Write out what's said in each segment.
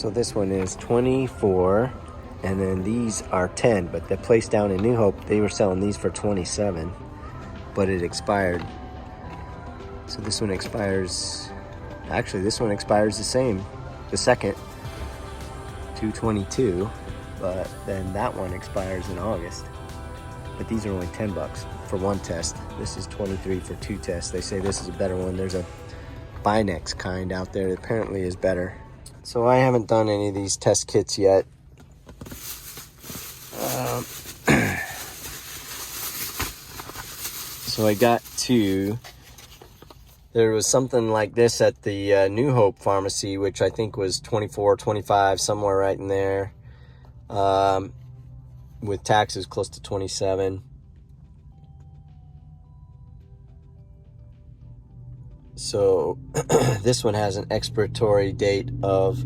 So this one is 24, and then these are 10, but the place down in New Hope, they were selling these for 27, but it expired. So this one expires, actually this one expires the same, the second, 2/22, but then that one expires in August. But these are only 10 bucks for one test. This is 23 for two tests. They say this is a better one. There's a Binex kind out there that apparently is better. So I haven't done any of these test kits yet. So I got two. There was something like this at the New Hope pharmacy, which I think was 24, 25, somewhere right in there. With taxes close to 27. So this one has an expiry date of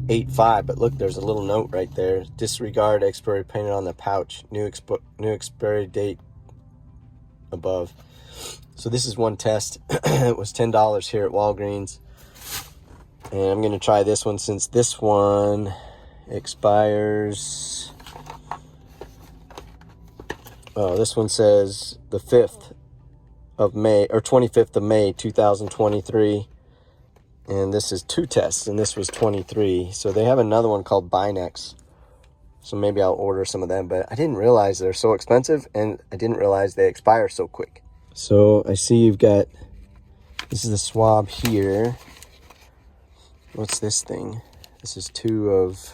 8/5, but look, there's a little note right there. Disregard expiry painted on the pouch. New expiry date above. So this is one test. It was $10 here at Walgreens. And I'm going to try this one since this one expires. Oh, this one says the 5th of May, or 25th of May, 2023. And this is two tests, and this was 23. So they have another one called Binex. So maybe I'll order some of them, but I didn't realize they're so expensive, and I didn't realize they expire so quick. So I see you've got, this is the swab here. What's this thing? This is two of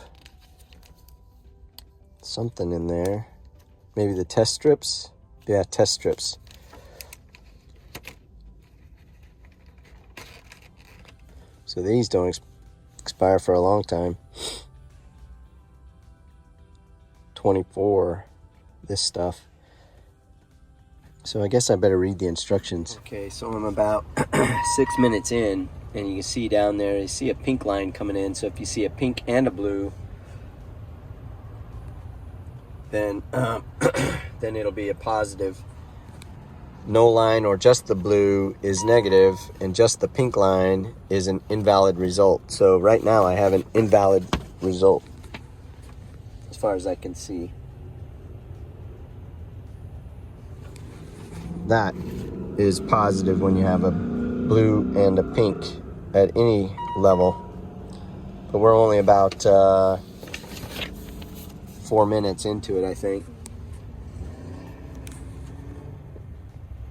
something in there. Maybe the test strips? Yeah, test strips. So these don't expire for a long time. 24, this stuff. So I guess I better read the instructions. Okay, so I'm about 6 minutes in, and you can see down there, you see a pink line coming in. So if you see a pink and a blue, then then it'll be a positive. No line or just the blue is negative, and just the pink line is an invalid result. So right now I have an invalid result as far as I can see. That is positive when you have a blue and a pink at any level. But we're only about 4 minutes into it, I think.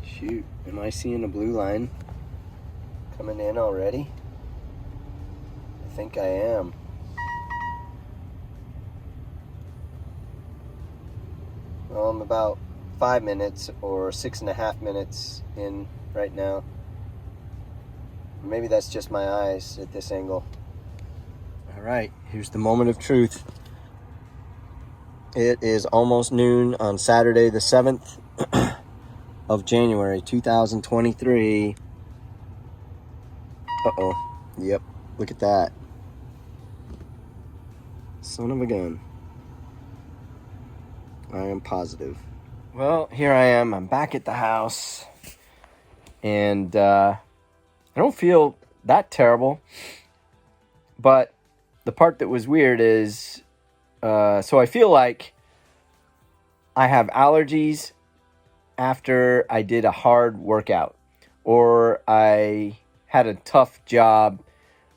Shoot, am I seeing a blue line coming in already? I think I am. Well, I'm about 5 minutes or 6.5 minutes in right now. Maybe that's just my eyes at this angle. All right, here's the moment of truth. It is almost noon on Saturday the 7th of January 2023. Uh-oh. Yep, look at that. Son of a gun. I am positive. Well, here I am. I'm back at the house. And I don't feel that terrible. But the part that was weird is, so I feel like I have allergies after I did a hard workout, or I had a tough job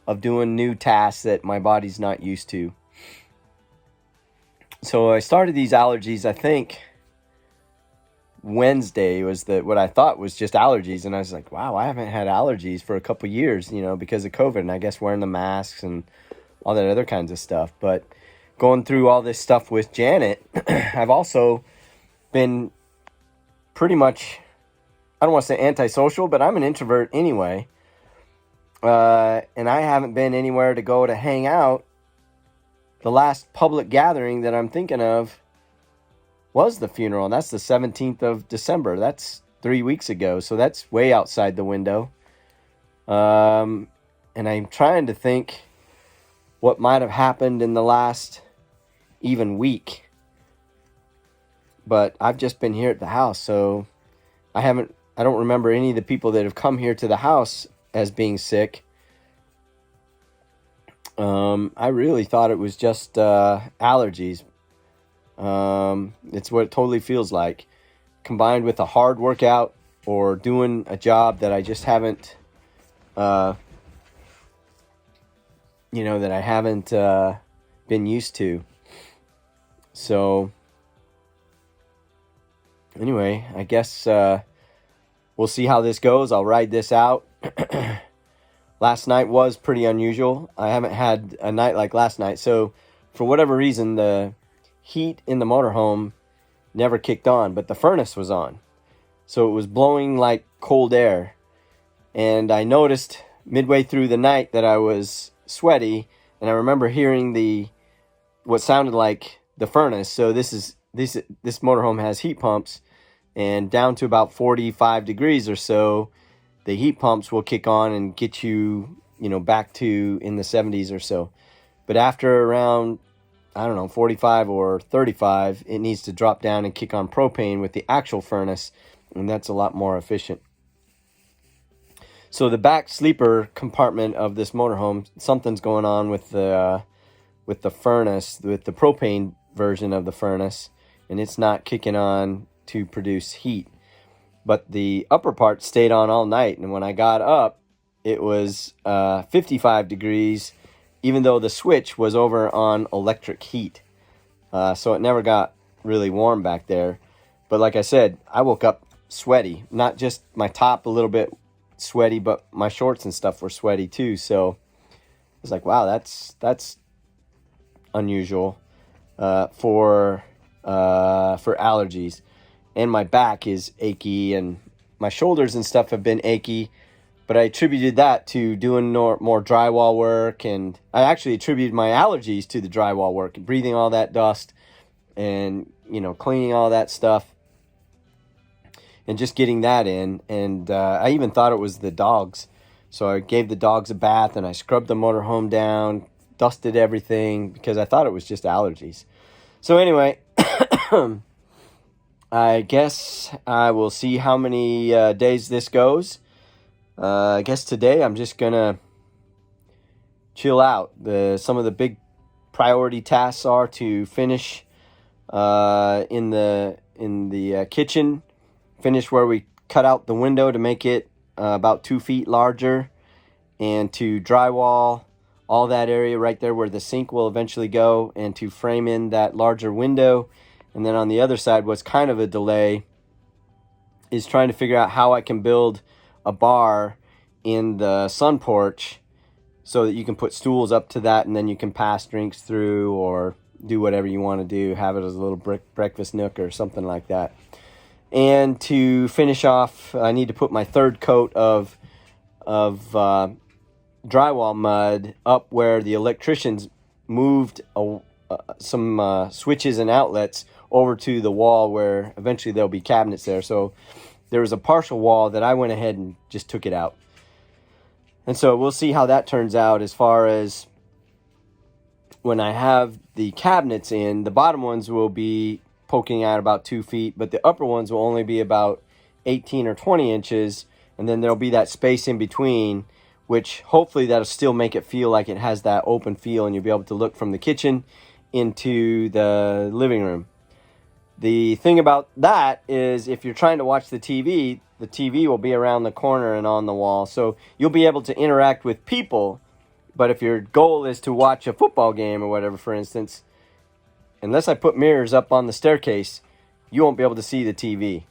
of doing new tasks that my body's not used to. So I started these allergies, I think Wednesday was what I thought was just allergies. And I was like, wow, I haven't had allergies for a couple years, because of COVID, and I guess wearing the masks and all that other kinds of stuff. But going through all this stuff with Janet, I've also been pretty much, I don't want to say antisocial, but I'm an introvert anyway. And I haven't been anywhere to go to hang out. The last public gathering that I'm thinking of was the funeral. And that's the 17th of December. That's 3 weeks ago. So that's way outside the window. And I'm trying to think what might have happened in the last even week. But I've just been here at the house, so I don't remember any of the people that have come here to the house as being sick. I really thought it was just allergies. It's what it totally feels like, combined with a hard workout or doing a job that I just haven't, that I haven't been used to. So anyway, I guess we'll see how this goes. I'll ride this out. Last night was pretty unusual. I haven't had a night like last night. So for whatever reason, the heat in the motorhome never kicked on, but the furnace was on. So it was blowing like cold air. And I noticed midway through the night that I was sweaty, and I remember hearing what sounded like the furnace. So this motorhome has heat pumps, and down to about 45 degrees or so, the heat pumps will kick on and get you, back to in the 70s or so. But after around, 45 or 35, it needs to drop down and kick on propane with the actual furnace, and that's a lot more efficient. So the back sleeper compartment of this motorhome, something's going on with the furnace, with the propane version of the furnace, and it's not kicking on to produce heat. But the upper part stayed on all night, and when I got up, it was 55 degrees, even though the switch was over on electric heat. So it never got really warm back there. But like I said, I woke up sweaty. Not just my top a little bit sweaty, but my shorts and stuff were sweaty too. So I was like, wow, that's unusual for allergies. And my back is achy, and my shoulders and stuff have been achy, but I attributed that to doing more drywall work, and I actually attributed my allergies to the drywall work, breathing all that dust, and cleaning all that stuff, and just getting that in. And I even thought it was the dogs, so I gave the dogs a bath, and I scrubbed the motorhome down, dusted everything, because I thought it was just allergies. So anyway, I guess I will see how many days this goes. I guess today I'm just gonna chill out. Some of the big priority tasks are to finish in the kitchen, finish where we cut out the window to make it about 2 feet larger, and to drywall all that area right there where the sink will eventually go, and to frame in that larger window. And then on the other side, what's kind of a delay is trying to figure out how I can build a bar in the sun porch so that you can put stools up to that, and then you can pass drinks through or do whatever you want to do, have it as a little breakfast nook or something like that. And to finish off, I need to put my third coat of drywall mud up where the electricians moved some switches and outlets over to the wall where eventually there'll be cabinets there. So there was a partial wall that I went ahead and just took it out. And so we'll see how that turns out as far as when I have the cabinets in. The bottom ones will be poking out about 2 feet, but the upper ones will only be about 18 or 20 inches. And then there'll be that space in between, which hopefully that'll still make it feel like it has that open feel, and you'll be able to look from the kitchen into the living room. The thing about that is if you're trying to watch the TV will be around the corner and on the wall. So you'll be able to interact with people. But if your goal is to watch a football game or whatever, for instance, unless I put mirrors up on the staircase, you won't be able to see the TV.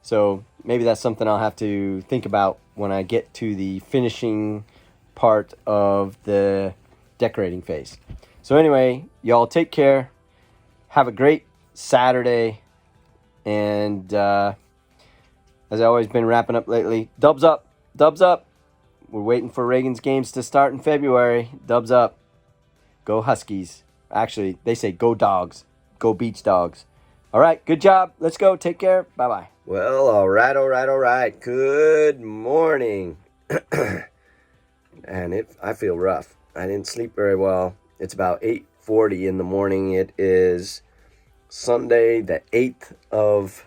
So maybe that's something I'll have to think about when I get to the finishing part of the decorating phase. So anyway, y'all take care. Have a great Saturday. And as I've always been wrapping up lately, dubs up, dubs up. We're waiting for Reagan's games to start in February. Dubs up. Go Huskies. Actually, they say go Dogs. Go Beach Dogs. All right, good job. Let's go. Take care. Bye-bye. Well, all right. Good morning. And I feel rough. I didn't sleep very well. It's about 8:40 in the morning. It is Sunday, the 8th of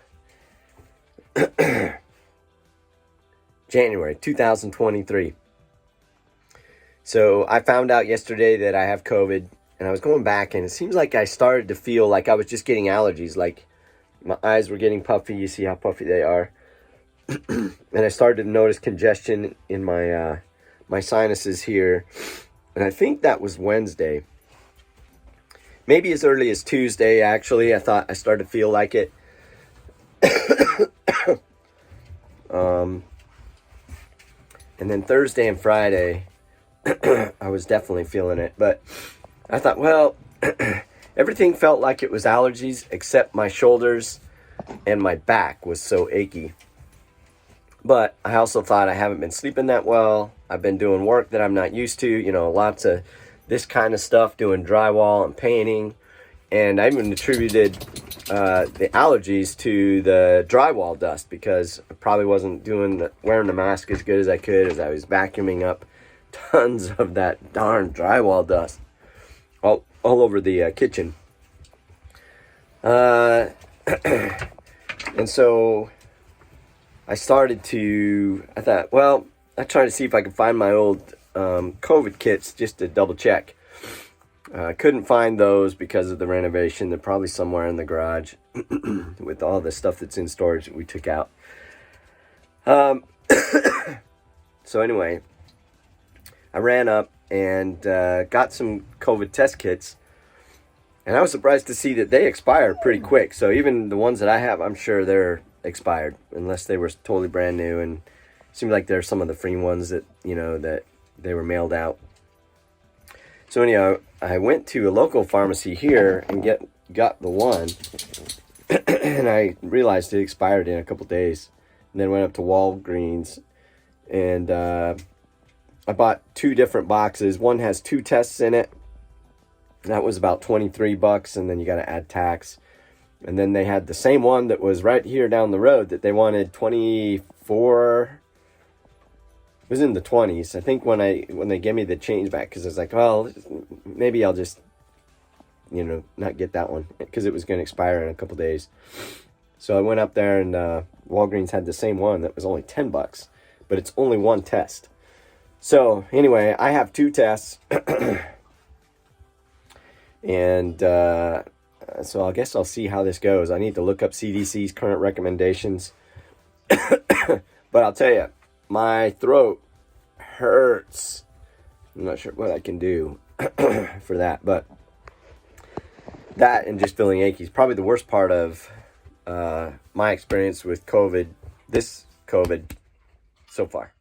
January, 2023. So I found out yesterday that I have COVID, and I was going back, and it seems like I started to feel like I was just getting allergies. Like my eyes were getting puffy. You see how puffy they are. And I started to notice congestion in my my sinuses here. And I think that was Wednesday. Maybe as early as Tuesday, actually. I thought I started to feel like it. And then Thursday and Friday, I was definitely feeling it. But I thought, well, everything felt like it was allergies except my shoulders and my back was so achy. But I also thought I haven't been sleeping that well. I've been doing work that I'm not used to, you know, lots of this kind of stuff, doing drywall and painting. And I even attributed the allergies to the drywall dust because I probably wasn't wearing the mask as good as I could as I was vacuuming up tons of that darn drywall dust all over the kitchen. And so I thought, well, I tried to see if I could find my old COVID kits just to double check. I couldn't find those because of the renovation. They're probably somewhere in the garage with all the stuff that's in storage that we took out. So anyway, I ran up and got some COVID test kits. And I was surprised to see that they expire pretty quick. So even the ones that I have, I'm sure they're expired unless they were totally brand new. And it seemed like there's some of the free ones that, you know, that they were mailed out. So anyhow, I went to a local pharmacy here and got the one. And I realized it expired in a couple days. And then went up to Walgreens and I bought 2 different boxes. One has 2 tests in it. That was about $23, and then you got to add tax. And then they had the same one that was right here down the road that they wanted 24. It was in the 20s. I think when they gave me the change back, because I was like, well, maybe I'll just, you know, not get that one because it was going to expire in a couple days. So I went up there and Walgreens had the same one that was only $10, but it's only 1 test. So anyway, I have 2 tests. And so I guess I'll see how this goes. I need to look up CDC's current recommendations. But I'll tell you, my throat hurts. I'm not sure what I can do for that. But that and just feeling achy is probably the worst part of my experience with COVID, this COVID so far.